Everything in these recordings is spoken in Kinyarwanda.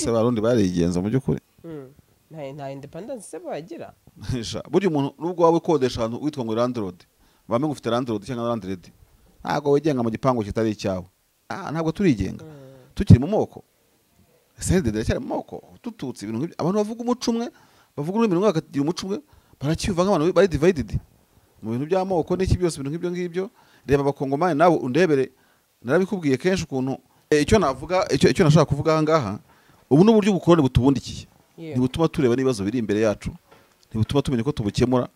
se barundi barigenza mu byukuri nta independence se bagira burya umuntu nubwo wawe kodesha ahantu witwa ngo landlord bamenye ufite landlord cyangwa landlady ntago wigenga mu gipangu kitari icyawe ntabwo turigenga tukiri mu moko sendede cyane mu moko tututse ibintu nk'ibyo abantu bavuga umuco umwe bavuga ururimi rumwe bakagira umuco umwe baracyumva nk'abantu bari divided mu bintu by'amoko n'iki byose ibintu nk'ibyo ngibyo reba abakongomani nawe undebere narabikubwiye kenshi ukuntu icyo navuga icyo nashaka kuvuga aha ngaha ubu n'uburyo ubukoroni butubundikiye ntibutuma tureba n'ibibazo biri imbere yacu ntibutuma tumenya ko tubukemura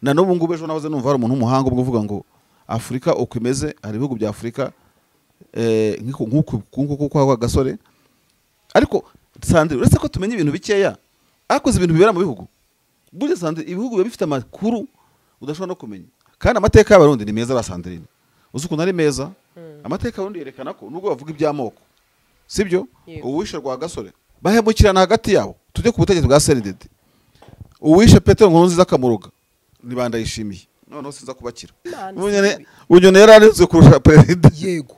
na n'ubu ngubu ejo nahoze numva hari umuntu w'umuhanga ubwo uvuga ngo Afurika uko imeze hari ibihugu bya Afurika nk'uko kwa gasore ariko Sandrine uretse ko tumenya ibintu bikeya akoze ibintu bibera mu bihugu burya Sandrine ibihugu biba bifite amakuru udashobora no kumenya kandi amateka y'abarundi ni meza ba Sandrine uzi ukuntu ari meza amateka y'abarundi yerekana ko nubwo bavuga iby'amoko sibyo uwishe rwa gasore bahemukirana hagati yabo tujye ku butegetsi bwa CNDD uwishe Petero Nkurunziza akamuruga nibanda yishimiye noneho sinza kubakira unyone yararinze kurusha president yego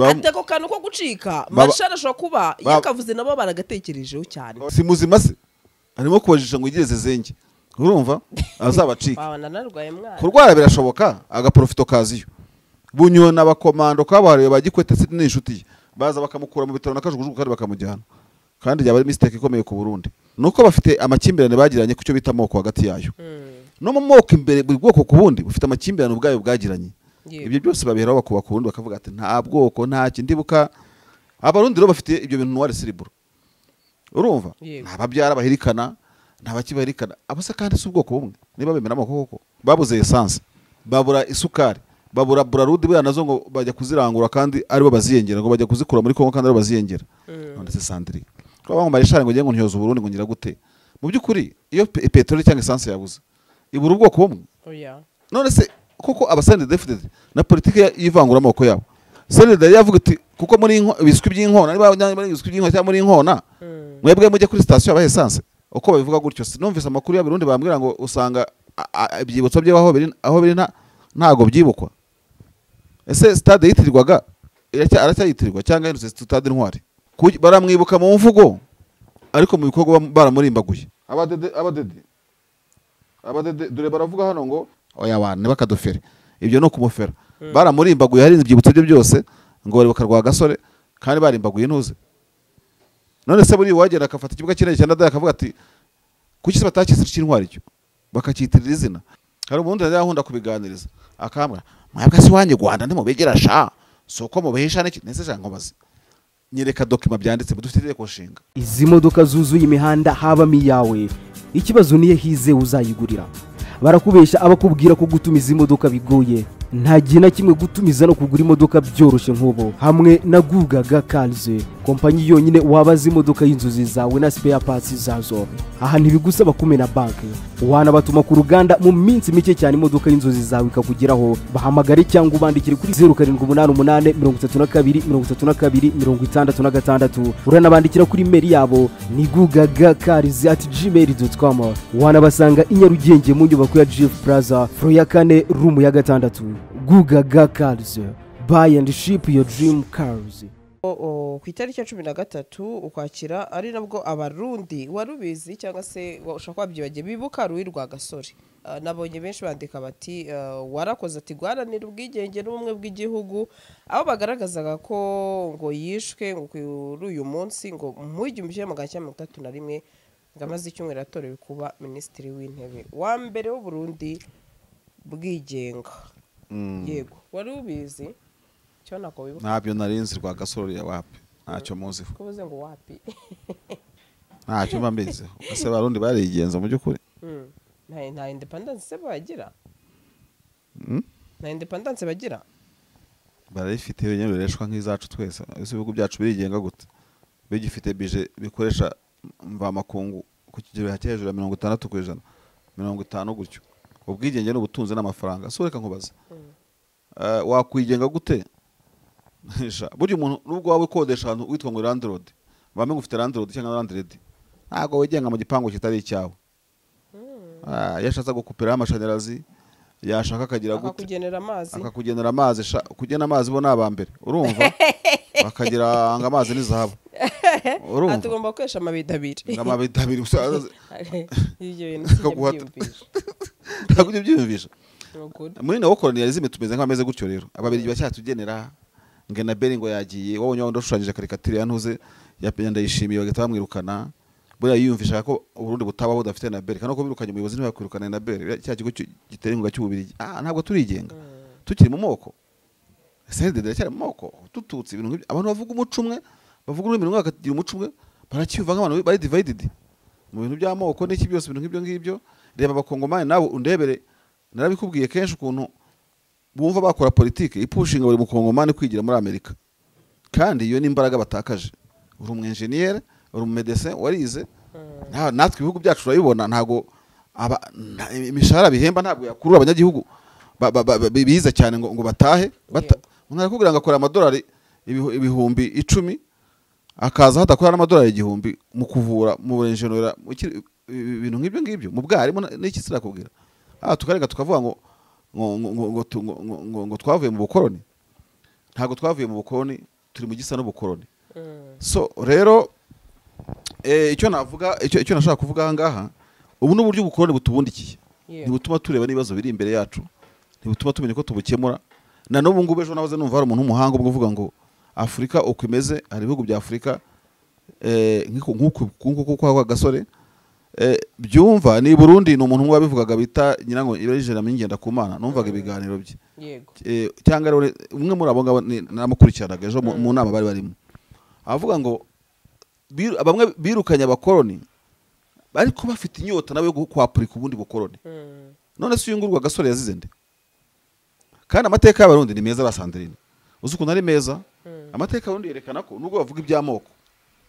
ateko kanu ko gucika mashara sho kuba yakavuze nabo baragatekerejeho cyane si muzima se arimo kubajisha ngo igireze zenge urumva azabacika babana narwaye mwana kurwara birashoboka agaprofito kaziyo bunyona abakomando kabahariye bagikwete se n'inshuti baza bakamukura mu bitaro nakajugujugu kandi bakamujyana kandi yaba ari mistake ikomeye ku Burundi nuko bafite amakimbirane bagiranye kucyo bita amoko hagati yayo no mu moko imbere buri bwoko ku bundi bufite amakimbirane ubwayo bwagiranye ibyo byose babiheraho bakubaka ubundi bakavuga ati nta bwoko nta kindibuka abarundi ro bafite ibyo bintu noire cerebral urumva ntababyara bahirikana ntabakibahirikana abasa kandi si ubwoko bumwe niba bemera amoko koko babuze essence babura isukari babura burarudi bya nazo ngo bajya kuzirangura kandi ari bo baziyengera ngo bajya kuzikura muri Kongo kandi ari bo baziyengera none se Sandrine kwa ngo marishare ngo ngiye ngo ntyoza Burundi ngo ngira gute mu byukuri iyo petrol cyangwa essence yabuze ibura ubwoko bumwe none se koko abasende defended na politike y'ivangura amoko yabo Sendede yavuga ati kuko muri biswi by'inkona niba biswi by'inkona cyangwa muri inkona mwebwe mujye kuri station ya essence uko babivuga gutyo sinumvise amakuru y'abarundi bambwira ngo usanga ibyibutso bye aho biri ntago byibukwa ese stade yitirirwaga aracyayitirirwa cyangwa yanditse stade Intwari baramwibuka mu mvugo ariko mu bikorwa baramurimbaguye abadede dore baravuga hano ngo oya abantu bakadofere ibyo no kumufera baramurimbaguye hari ibyibutso bye byose ngo bari bakarwa gasore kandi barimbaguye ntuze none se buri wagera akafata ikibuga kinini cyane akavuga ati kuki se batakise cy'Intwari cyo bakacyitirira izina hari umuntu yahunda kubiganiriza akambwa mwabwa se wanjye Rwanda ndimo begera sha soko mu behisha n'iki nese jango bazi nyereka document byanditse budufite ko nshinga izi modoka zuzuye imihanda haba miyawe ikibazo niye hize uzayigurira barakubesha abakubwira ko gutumiza imodoka bigoye nta gihe na kimwe gutumiza no kugura imodoka byoroshye nk'ubu hamwe na Gugaga Cars kompanyi yonyine wabaza imodoka y'inzozi zawe na spare parts zazo aha ntibigusaba kumena banki wana batuma ku ruganda mu minsi mike cyane imodoka y'inzozi zawe ikakugeraho bahamagare cyangwa ubandikire kuri 0788323266 uranabandikira kuri mail yabo ni gugagacars@gmail.com wana basanga inyarugenge mu nyubako ya Jeff Plaza floor ya 4 room ya 6 Gugaga Cars buy and ship your dream cars. Ku itariki ya 13 ukwakira ari nabwo abarundi warubizi cyangwa se ushaka kwabyibagiye bibuka ruwirwa gasore nabonye benshi bandika bati warakoze ati gwaranira ubwigenge n'ubumwe bw'igihugu aho bagaragazaga ko ngo yishwe ngo kuri uyu munsi ngo mu 1931 ngamaze icyumweru atorewe kuba ministri w'intebe wa mbere w'u Burundi bwigenga yego wari ubizi cyo nako wibuka ntabyo narinzi rwa gasore ya wapi ntacyo muzi kuvuze ngo wapi ntacyo mbambize ase barundi barigenza mu byukuri nta independence se bagira nta independence bagira barayifite yenyine bireshwa nk'izacu twese ibihugu byacu birigenga gute bigifite bije bikoresha mva makungu ku kigero hejuru ya 60% 50 gutyo ubwigenge n'ubutunzi n'amafaranga so reka nkubaza wakwigenga gute burya umuntu nubwo wawe kodesha ahantu witwa ngo landlord bamenye ufite landlord cyangwa landlady ntago wigenga mu gipangu kitari icyawe yashatse gukupira amashanyarazi yashaka akagira gute akakugenera amazi kugena amazi bo nabambere urumva bakagira anga amazi n'izahabu urumva atugomba kwesha amabido abiri ngamabido abiri gusa ibyo bintu byumvisha ntabwo byumvisha muri nawo kolonialisme tumeze nk'ameze gutyo rero ababiri bacyatugenera nge na Beri ngo yagiye wabonye wando shushanyije karikatire yantuze yapenda yishimiye bagata bamwirukana buriya yiyumvisha ko Burundi butaba budafite na Beri kandi ko birukanye umuyobozi niwe yakwirukana na Beri cya kigo gitera inkunga cy'ububiri ntabwo turigenga tukiri mu moko CNDD cyari mu moko tututsi ibintu nk'ibyo abantu bavuga umuco umwe bavuga ururimi rumwe bakagira umuco umwe baracyumva nk'abantu bari divided mu bintu by'amoko n'iki byose ibintu nk'ibyo ngibyo reba abakongomani nabo undebere narabikubwiye kenshi ukuntu bumva bakora politike ipushinga buri mukongomani kwigira muri Amerika kandi iyo n'imbaraga batakaje uri umwenjeniyere uri umedecin warize natwe ibihugu byacu turabibona ntago imishahara bihemba ntabwo yakurura abanyagihugu biza cyane ngo batahe umuntu arakubwira ngo akora amadolari ibihumbi 10 akaza hadakora n'amadolari 1000 mu kuvura mu burenjenera ibintu nk'ibyo ngibyo mu bwarimu n'iki sirakubwira tukarega tukavuga ngo twavuye mu bukoroni ntago twavuye mu bukoroni turi mu gisa n'ubukoroni so rero icyo navuga icyo nashaka kuvuga aha ngaha ubu n'uburyo ubukoroni butubundikiye ntibutuma tureba n'ibibazo biri imbere yacu ntibutuma tumenya ko tubukemura na n'ubu ngubu ejo nahoze numva hari umuntu w'umuhanga ubwo uvuga ngo Afurika uko imeze hari ibihugu bya Afurika nk'uko kwa gasore byumva ni Burundi ni umuntu wabivugaga bita nyirango ibajijera mingenda kumana numvaga ibiganiro bye yego cyangwa rero umwe muri abo ngabo namukurikiranaga ejo mu nama bari barimo avuga ngo bamwe birukanye abakoroni ariko bafite inyota nawe kwapurika ubundi bukoroni none se uyungurwa gasore yazize nde kandi amateka y'abarundi ni meza basandrine uzi ukuntu ari meza amateka y'abarundi yerekana ko nubwo bavuga iby'amoko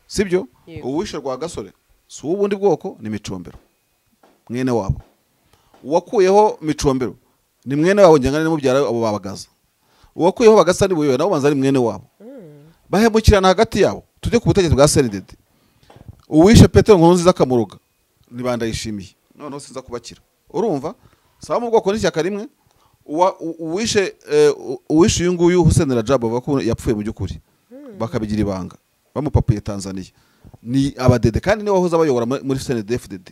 sibyo uwishe rwa gasore si ubundi bwoko ni Micombero mwene wabo uwakuyeho Micombero ni mwene wabo ngengana n'umubyara abo babagaza uwakuyeho bagasa ni buyoya nabo banza ari mwene wabo bahemukirana hagati yabo tujye ku butegetsi bwa CNDD uwishe Petero Nkurunziza kamuruga ni bandayishimiye none sinza kubakira urumva saba mu bwoko n'ishyaka rimwe uwishe uyu nguyu Hussein Rajab bavuga ko yapfuye mu by'ukuri bakabigira ibanga bamupapuye Tanzania ni abadede kandi niwe wahoze abayobora muri CNDD-FDD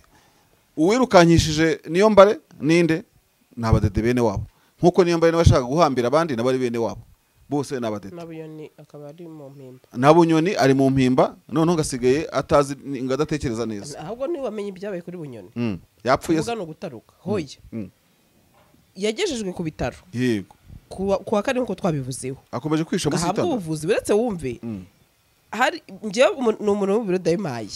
uwirukanyishije niyo mbare ninde nabadede bene wabo nkuko niyo mbare bashaka guhambira abandi nabari bene wabo bose nabadede Nabunyoni akaba ari mu mpimba Nabunyoni ari mu mpimba none ngasigaye atazi ngadatekereza neza ahubwo ni wamenye ibyabaye kuri Bunyoni yapfuye no gutaruka hoye yagejejwe ku bitaro yego kuwa kane nkuko twabivuzeho akomeje kwisha musitana ahabwo ubuvuzi buretse wumve hari ngiye ni umuntu w'ibiro dayimaye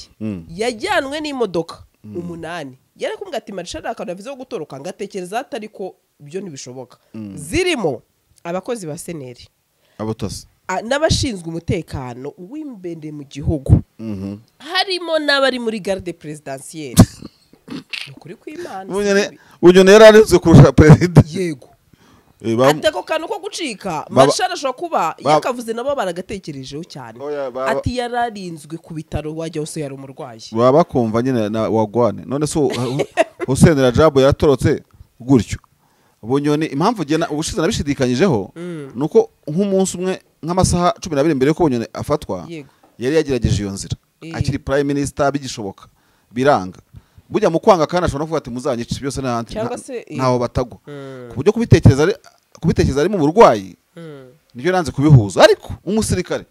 yajyanwe n'imodoka 8 yari kumbwa ati marshal akanavize wo gutoroka ngatekereza atari ko byo ntibishoboka zirimo abakozi ba seneri abotasi n'abashinzwe umutekano w'imbere mu gihugu harimo n'abari muri garde presidentielle ukuri kw'Imana Bunyoni yararinzwe kurusha president yego atako kantu ko gucika marshal ashobora kuba yakavuze nabo baragatekerejeho cyane ati yararinzwe ku bitaro wajya hose yari umurwayi baba bakumva nyine na wagwane none so Hussein Rajab yaratorotse gutyo Bunyoni impamvu gena ubushize nabishidikanyijeho nuko nk'umunsi umwe nk'amasaha 12 mbere ko Bunyoni afatwa yari yagerageje iyo nzira akiri prime minister bigishoboka biranga bujya mu kwanga kandi ashobora kuvuga ati muzanyice byose n'ahandi ntaho batagwa ku buryo kubitekereza ari mu burwayi nibyo nanze kubihuza ariko umusirikare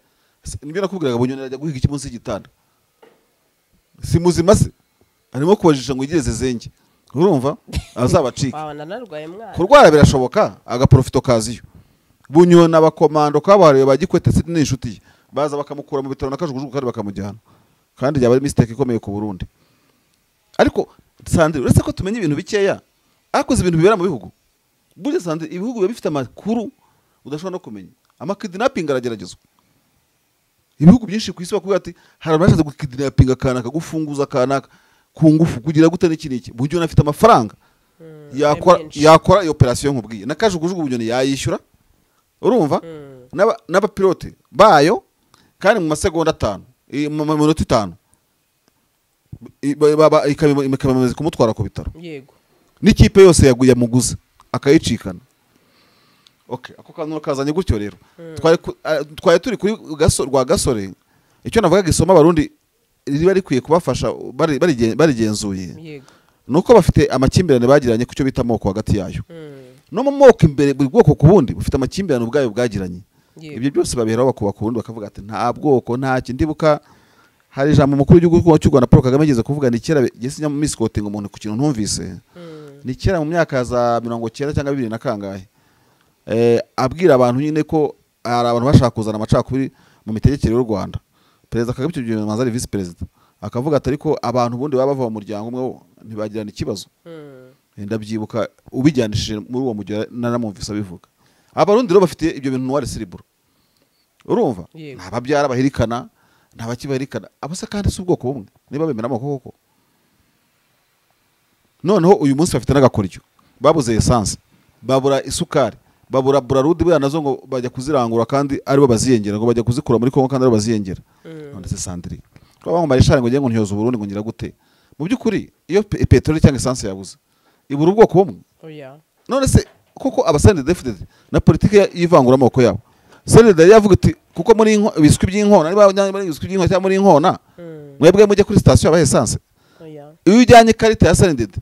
nibyo nakubwiraga Bunyoni ajya guhiga ikimunsi y'igitanda si muzima se arimo kubajisha ngo igireze zenge urumva azabacika kurwara birashoboka agaprofito kaziyo Bunyoni abakomando kabahariwe bagikwete n'inshuti baza bakamukura mu bitaro nakajugujugu kandi bakamujyana kandi yaba ari mistake ikomeye ku Burundi ariko Sandre uretse ko tumenye ibintu bikeya akoze ibintu bibera mu bihugu buri Sandre ibihugu biba bifite amakuru udashobora no kumenya amakidnapping arageragezwa ibihugu byinshi ku isi bakubwira ati hari abashaje gukidnappinga kanaka gufunguza kanaka ku ngufu kugira gute n'iki Bunyoni afite amafaranga yakora iyo operation nkubwiye nakajugujugu Bunyoni yayishyura urumva n'abapilote bayo kandi mu masegonda 5 mu minota 5 ikabamaze kumutwara ku bitaro yego n'ikipe yose yaguye muguza akayicikana okay ako kantu kazanye gutyo rero twari turi kuri rwa gasore icyo navugaga isoma abarundi riba rikwiye kubafasha barigenzuye yego nuko bafite amakimbirane bagiranye ku cyo bita amoko hagati yayo no mu moko imbere buri bwoko ku bundi bufite amakimbirane ubwayo bwagiranye ibyo byose babiheraho bakubaka ubundi bakavuga ati nta bwoko nta kindibuka hari ijambo umukuru w'igihugu cy'u Rwanda Paul Kagame ageze kuvuga ni kera gisinya mu misquoting umuntu ku kintu ntumvise ni kera mu myaka za 90 cyangwa 2000 na kangahe abwira abantu nyine ko hari abantu bashaka kuzana amacakubiri mu mitegekere y'u Rwanda perezida Kagame icyo gihe manzari vice president akavuga ati ariko abantu bundi baba bava mu muryango umwe ntibagirana ikibazo ndabyibuka ubijyanishije muri uwo mujyi naramumvise abivuga abarundi rero bafite ibyo bintu noir cerebral urumva ntababyara bahirikana ntabakibahirikana abasa kandi si ubwoko bumwe niba bemera amoko koko noneho uyu munsi bafite n'agakoryo babuze essence babura isukari babura burarudi bya nazo ngo bajya kuzirangura kandi aribo baziyengera ngo bajya kuzikura muri Kongo kandi aribo baziyengera none se Sandri kwa bango marishare ngo ngiye ngo ntiyoza Burundi ngo ngira gute mu byukuri iyo petrol cyangwa essence yabuze ibura ubwoko bumwe oya none se kuko abasande defended na politike y'ivangura amoko yabo Senderi yavuga ati kuko muri biswi by'inkona niba biswi by'inkona cyangwa muri inkona mwebwe mujye kuri station aba essence oya iyo ujyanye karita ya Senderi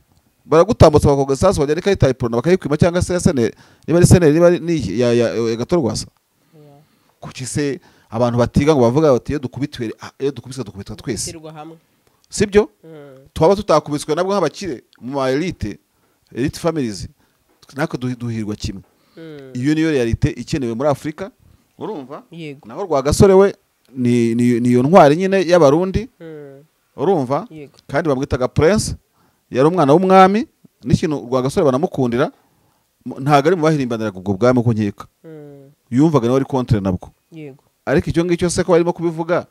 baragutambutsa bakoga essence bajya karita ya Prona bakayikwima cyangwa se ya Senderi niba ari Senderi niba ni ya Gatorwasa kuki se abantu batiga ngo bavuga bati iyo dukubitwa twese sibyo twaba tutakubitswe nabwo nk'abakire mu ma elite families nako duhirwa kimwe iyo niyo realite ikenewe muri Afrika urumva naho Rwagasore we ni iyo ntwari nyine y'abarundi urumva kandi bamwitaga prince yari umwana w'umwami n'ikintu Rwagasore banamukundira ntago ari mu bahirimbanira ubwo bwami ko nkeka yumvaga nawe ari contre nabwo ariko icyo ngicyo se ko barimo kubivuga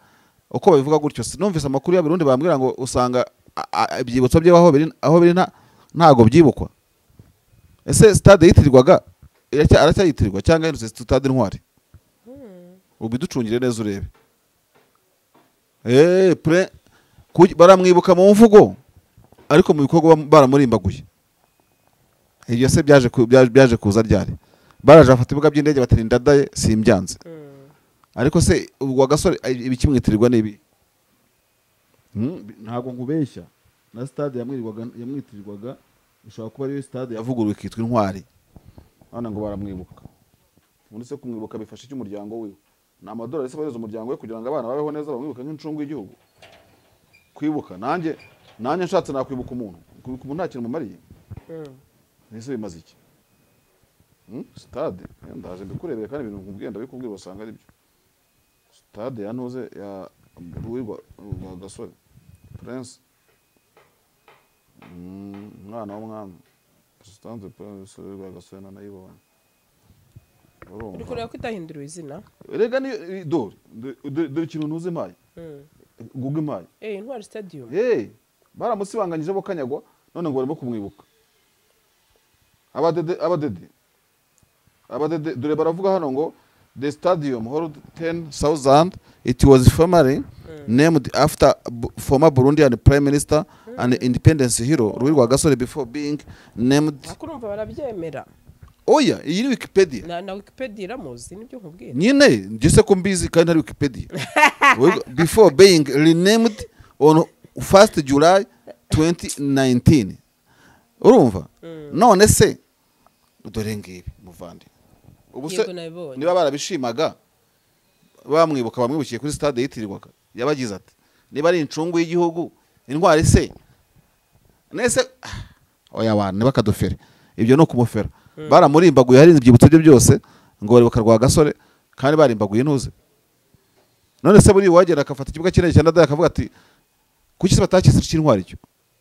uko babivuga gutyo sinumvise amakuru y'abarundi bambwira ngo usanga ibyibutso bye aho biri ntago byibukwa ese stade yitirirwaga aracyayitirirwa cyangwa yindutse stade intwari ubiducungire neza urebe baramwibuka mu mvugo ariko mu bikorwa baramurimbaguye ibyo se byaje kuza ryari baraje afata ibibuga by'indege batera indadaye simbyanze ariko se ubwo Gasore ibikimwitirirwa nibi ntago nkubeshya na stade yamwitirirwaga ishobora kuba ari stade yavuguruwe kitwa intwari hano ngo baramwibuka muri se kumwibuka bifasha iki umuryango we na amadolari se bareza umuryango we kugira ngo abana babeho neza bamwibuka nk'incungu y'igihugu kwibuka nanjye nshatse nakwibuka umuntu nta kintu mumariye nese bimaze iki stade ndaje mbikurebere kandi ibintu nkubwenda bikubwira basanga ari byo stade yantuze ya Rwirwa Gasore Prince mwana w'umwami stade Prince Rwirwa Gasore nanayibonye uri kureba ko itahinduriwe izina rega ni dore ikintu ntuze mpaye Google mpaye intwari stadium baramusibanganyije bo Kanyagwa none ngo barimo kumwibuka abadede dore baravuga hano ngo the stadium hold 10,000 it was formerly named after former Burundian prime minister and independence hero Rwirwa Gasore before being named akurumva barabyemera oya iyi ni Wikipedia na Wikipedia iramuzi nibyo nkubwira nyine ngise ko mbizi kandi ari Wikipedia before being renamed on 1st July 2019 urumva none se dore ngibi muvandi ubuse niba barabishimaga bamwibuka bamwibukiye kuri stade yitirirwaga yabagize ati niba ari incungu y'igihugu intwari se nese oya wana bakadofere ibyo no kumufera baramurimbaguye hari ibyibutso bye byose ngo baribuka Rwagasore kandi barimbaguye ntuze none se buri wagera akafata ikibuga kinini cyane akavuga ati kuki se batakise cy'intwari cyo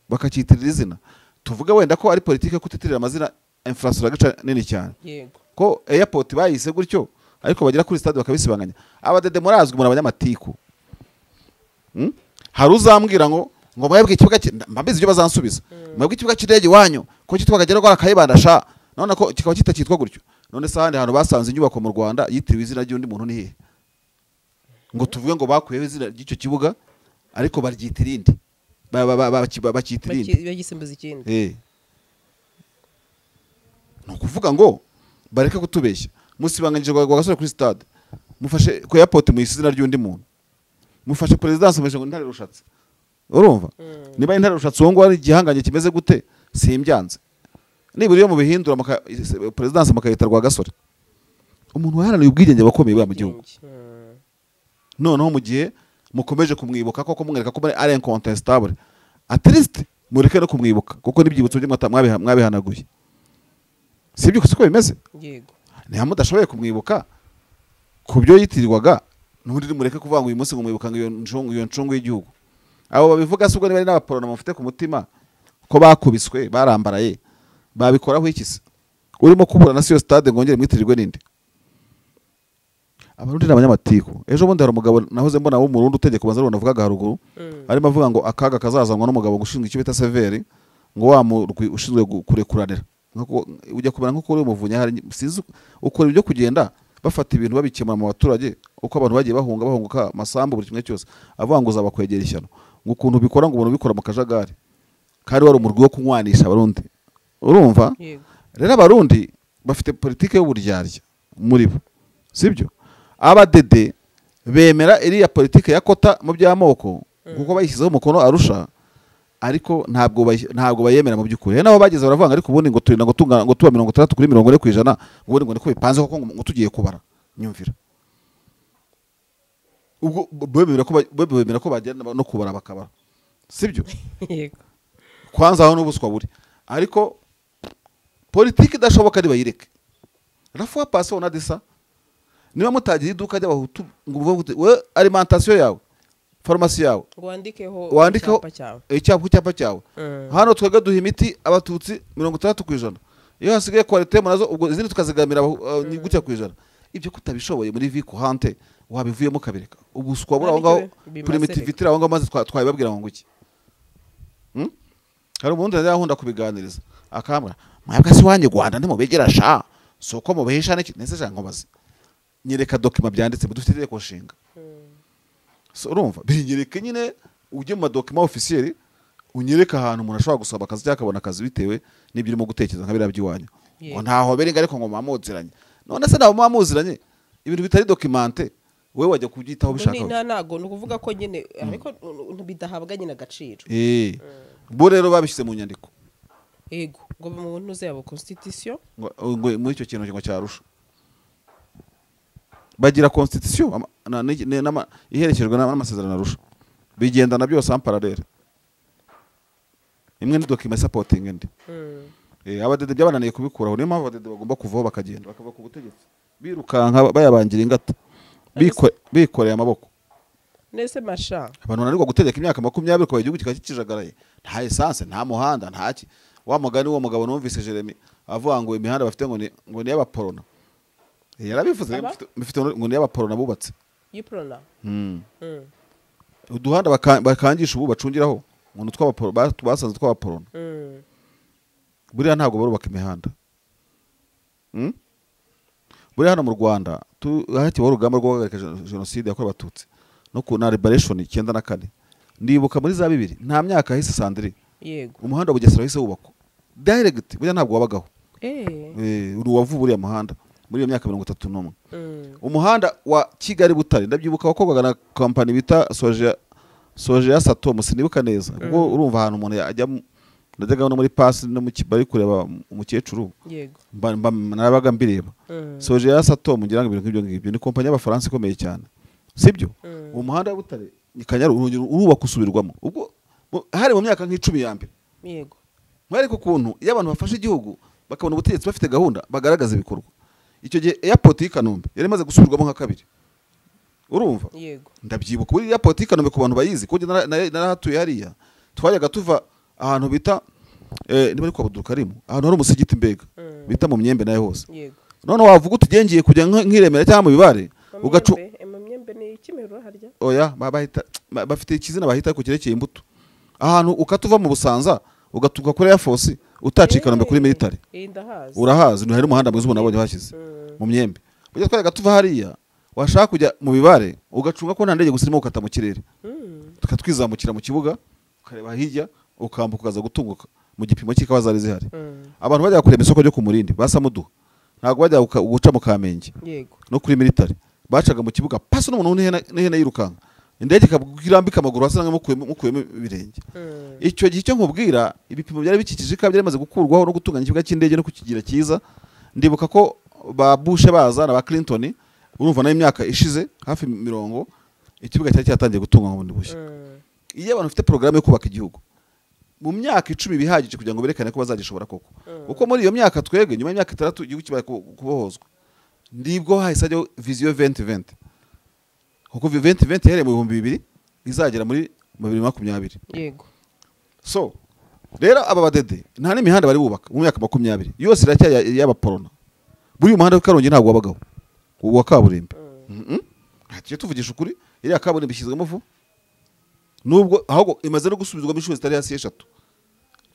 bakakitirira izina tuvuga wenda ko ari politike kutitirira amazina infrastructure nini cyane yego ko airport bayise gutyo ariko bagera kuri stade bakabisibanganya abadede murazwi muri abanyamatiku hari uzambwira ngo mwebwe ikibuga mbabizi ibyo bazansubiza mwebwe ikibuga cy'indege wanyu ko kitwaga gera kwa kayibandasha none ko kikaba kitakitwa gutyo none se ahandi hantu basanze inyubako mu Rwanda yitiriwe izina ry'undi muntu ni hehe ngo tuvuge ngo bakuyeho izina ry'icyo kibuga ariko baryitira irindi bakitira irindi bagisimbuza ikindi no kuvuga ngo bareke kutubeshya musibanganyije Rwagasore kuri stade mufashe ko airport mu izina ry'undi muntu mufashe perezidansi mufashe ngo intare rushatse urumva niba intare rushatse uwo ngo ari igihanganye kimeze gute simbyanze nibura iyo mubihindura perezidansi mukayita Rwagasore umuntu waharaniye ubwigenge bakomeye bwa mu gihugu noneho mu gihe mukomeje kumwibuka koko mwereka ko ari incontestable at least mureke no kumwibuka kuko nibyibutso byo mwabihanaguye sibyo siko bimeze yego niha mudashoboye kumwibuka ku byo yitirirwaga n'ubundi mureke kuvuga ngo uyu munsi ngo mwibuka ngo iyo ncungu y'igihugu abo babivuga se ubwo niba ari n'abaporona mufite ku mutima ko bakubiswe barambaraye babikoraho iki se urimo kubura na siyo stade ngongere mwitirirwe ninde abarundi n'abanyamatiku ejo bundi hari umugabo nahoze mbona wo mu Rundi utegeka ubanza rubona avugaga haruguru arimo avuga ngo akaga kazazanwa n'umugabo gushinzwe icyo bita severi ngo wa murwi ushinzwe kurekuranira ujya kumera nko kuri umuvunya hari sizi ukora ibyo kugenda bafata ibintu babikemura mu baturage uko abantu bagiye bahunguka masambu buri kimwe cyose avuga ngo uzabakwegera ishyano ngo ukuntu bikora ngo ubuntu bikora mu kajagari kandi wari umurwi wo kunywanisha abarundi urumva rero abarundi bafite politike y'uburyarya muri bo sibyo abadede bemera iriya politike ya kota mu by'amoko kuko bayishyizeho umukono Arusha ariko ntabwo bayemera mu by'ukuri rero nabo bageze baravuga ariko ubundi ngo turinda ngo tuba 60 kuri 40% ubundi ngo niko bipanze koko ngo tugiye kubara nyumvira ubwo bemera ko bagenda no kubara bakabara sibyo yego kwanza aho n'ubuswa buri ariko politiki idashoboka nibayireke la fois passée on a dit ça niba mutagira iduka ry'abahutu ngo uvuge we alimentation yawe farumasi yawe wandikeho icyapa cyawe hano twega duha imiti abatutsi 60%, iyo hasigaye quality nazo ubwo izindi tukazigamira gutya kwijana ibyo kutabishoboye muri vie courante wabivuyemo kabireka ubuswa buri aho ngaho primitivity aho ngaho maze twabibabwira ngo iki hari umuntu yahunda kubiganiriza akambwa mwabwa si wanye Rwanda ndimo begera sha soko mubesha n'iki nese jango bazi nyereka document byanditse dufite ireko nshinga so urumva binyereke nyine ujye mu document officiel unyereka ahantu umuntu ashobora gusaba akazi cyangwa akabona akazi bitewe n'ibyo urimo gutekereza nka biriya by'iwanyu ngo ntaho beri ariko ngo mamuziranye none se naho mamuziranye ibintu bitari documente wewe wajya kubyitaho bishaka ntago no kuvuga ko nyine ariko bidahabwa nyine agaciro bo rero babishyize mu nyandiko yego ngo mu ntuze yabo constitution ngo muri icyo kintu ngo cyarusha bagira constitution iherekejwe n'amasezerano arusha bigendana byose en parallele imwe ni document supporting indi abadede byabananiye kubikuraho niyo mpamvu abadede bagomba kuvaho bakagenda bakava ku butegetsi birukanka bayabangira ingata bikoreye amaboko nese masha abantu narirwa gutegeka imyaka 20 kwa igihugu kikakijagaraye nta essence nta muhanda ntaki wa mugani wo mugabo numvise Jeremy avuga ngo imihanda bafite ngo ni y'abaporona yarabivuze bifite ngo ni y'abaporona bubatse yiprona uduhanda bakangisha ubu bacungiraho ngo tw'abaporo basanze tw'abaporona buriya ntabwo barubaka imihanda buriya hano mu Rwanda hakibaho urugamba rwo guhagarika jenoside yakorewe abatutsi no ku na liberation 94 ndibuka muri za 2000 nta myaka hise Sandrine yego umuhanda Bugesera hise wubakwa direct buriya ntabwo wabagaho uruwavu buriya muhanda muri iyo myaka 31 umuhanda wa Kigali Butare ndabyibuka wakorwaga na company bita Soja Satom sinibuka neza ubwo urumva ahantu umuntu ajya ndajyaga no muri pass no mu kibari kureba umukecuru yego narabaga mbireba Soja Satom ngira ngo ibintu nk'ibyo ni company y'abafaransa ikomeye cyane sibyo umuhanda wa Butare ni Kanyaru urubaka usubirwamo ubwo hari mu myaka nk'icumi ya mbere yego mwariko kuntu iyo abantu bafashe igihugu bakabona ubutegetsi bafite gahunda bagaragaza ibikorwa icyo gihe airport y'Ikanombe yari maze gusubirwamo nka kabiri urumva yego ndabyibuka kuri airport y'Ikanombe ku bantu bayizi ko narahatuye hariya twajyaga tuva ahantu bita niba ari kwa Budukarimu ahantu hari umusigiti mbega bita mu Myembe nayo hose yego none wavuga utugengiye kujya nk'Iremera cyangwa mu Bibare ugacu Myembe ni Kimihurura harya oya bafite ikizina bahita ku kirekeye imbuto ahantu ukatuva mu Busanza ugatuka kuri Air Force utacikanombe kuri military urahazi ni hari umuhanda mwiza ubona abonye hashyize mu Myembe ujya twajyaga tuva hariya washaka kujya mu Bibare ugacunga ko nta ndege gusirimo ukata mu kirere tukatwizamukira mu kibuga ukareba hirya ukambuka ukaza gutunguka mu gipimo cy'ikawa zari zihari abantu bajya kurema isoko ryo ku Murindi basamuduha ntabwo bajya guca mu Kamenge yego no kuri military bacaga mu kibuga pasi n'umuntu n'ihene yirukanka indege ikabwirambika amaguru hasi namwe mukuyemo ibirenge. Icyo gihe cyo nkubwira ibipimo byari bikikije ka byari maze gukurwaho no gutunganya ikibuga cy'indege no kukigira cyiza. Ndibuka ko ba Bush baza na ba Clinton urumva nayo imyaka ishize hafi 40 ikibuga cyari cyatangiye gutunganywa bundi bushya. Iyo abantu bafite programme yo kubaka igihugu mu myaka 10 bihagije kugira ngo berekane ko bazagishobora koko. Uko muri iyo myaka twege nyuma y'imyaka 3 igihugu kibaye kubohozwa. Ndibwo hahise ajya vision 2020. Kuko 2020 yahereye mu 2000 izagera muri 2020. Yego. So rero aba badede nta n'imihanda bari bubaka mu myaka 20 yose iracyaya y'abaporona. Buri umuhanda w'Ikarongi ntabwo wabagaho. Uwa kaburimbo. Ati tuvugisha ukuri iriya kaburimbo ishyizwemo vuba. Nubwo ahubwo imaze no gusubizwa bishwe zitari hasi 3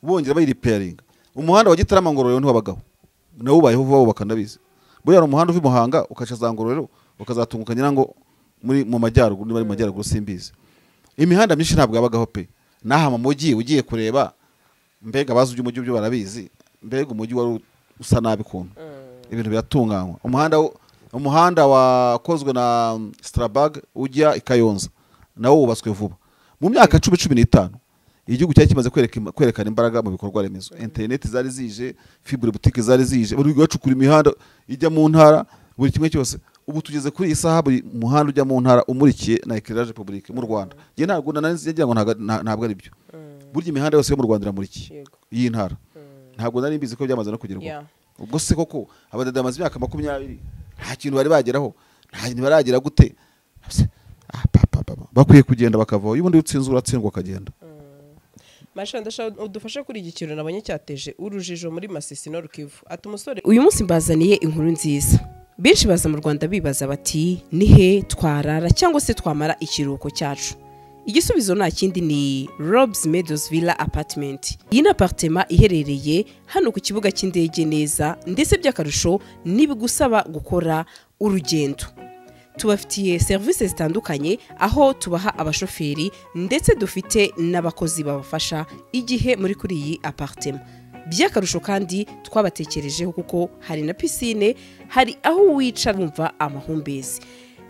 bongera bayiripairing. Umuhanda wa Gitarama Ngororero ntiwabagaho nawo ubayeho vuba bubaka ndabizi. Buriya umuhanda uvi Muhanga ukaca za Ngororero ukazatungukanya ngo muri mu majyaruguru bari mu majyaruguru simbizi. Imihanda myinshi ntabwo yabagaho pe. Naha mu mujyi ugiye kureba mbega bazu by'umujyi byo barabizi. Mbega umujyi wari usa nabi kuntu. Ibintu biratunganywa. Umuhanda wakozwe na Strabag ujya Ikayonza nawo wubatswe vuba. Mu myaka 10-15 igihugu cyari kimaze kwerekana imbaraga mu bikorwa remezo. Internet zari zije, fibre boutique zari zije, buri gacukura imihanda ijya mu ntara buri kimwe cyose. Ubu tugeze kuri isaha buri muhanda ujya mu ntara umurikiye na éclairage public mu Rwanda. Je ntabwo nanyagira ngo ntabwo ari byo. Burya imihanda yose yo mu Rwanda iramurikiye iyi ntara. Ntabwo nari mbizi ko byamaze no kugerwa. Ubwo se koko abadada amaze imyaka 20 nta kintu bari bageraho, nta kintu baragira gute. Bakwiye kugenda bakavaho yubundi utsinzwe uratsindwa kagenda. Masha ndashaka udufashe kuri iki kintu nabonye cyateje urujijo muri Masisi no Rukivu. Ati umusore uyu munsi mbazaniye inkuru nziza. Benshi baza mu Rwanda bibaza bati nihe twarara cyangwa se twamara ikiruhuko cyacu. Igisubizo nta kindi ni Rob's Meadows Villa Apartment. Iyi ni apartment iherereye hano ku kibuga cy'indege neza ndetse by'akarusho nibigusaba gukora urugendo. Tubafitiye services zitandukanye aho tubaha abashoferi ndetse dufite n'abakozi babafasha igihe muri kuri iyi apartment. By'akarusho kandi twabatekerejeho kuko hari na piscine, hari aho wicara wumva amahumbezi.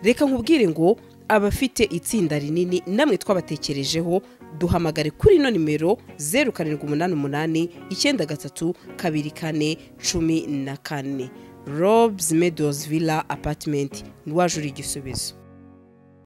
Reka nkubwire ngo abafite itsinda rinini namwe twabatekerejeho duhamagare kuri no nimero 0788 93 24 14. Rob's Meadows Villa Apartment niwajura igisubizo.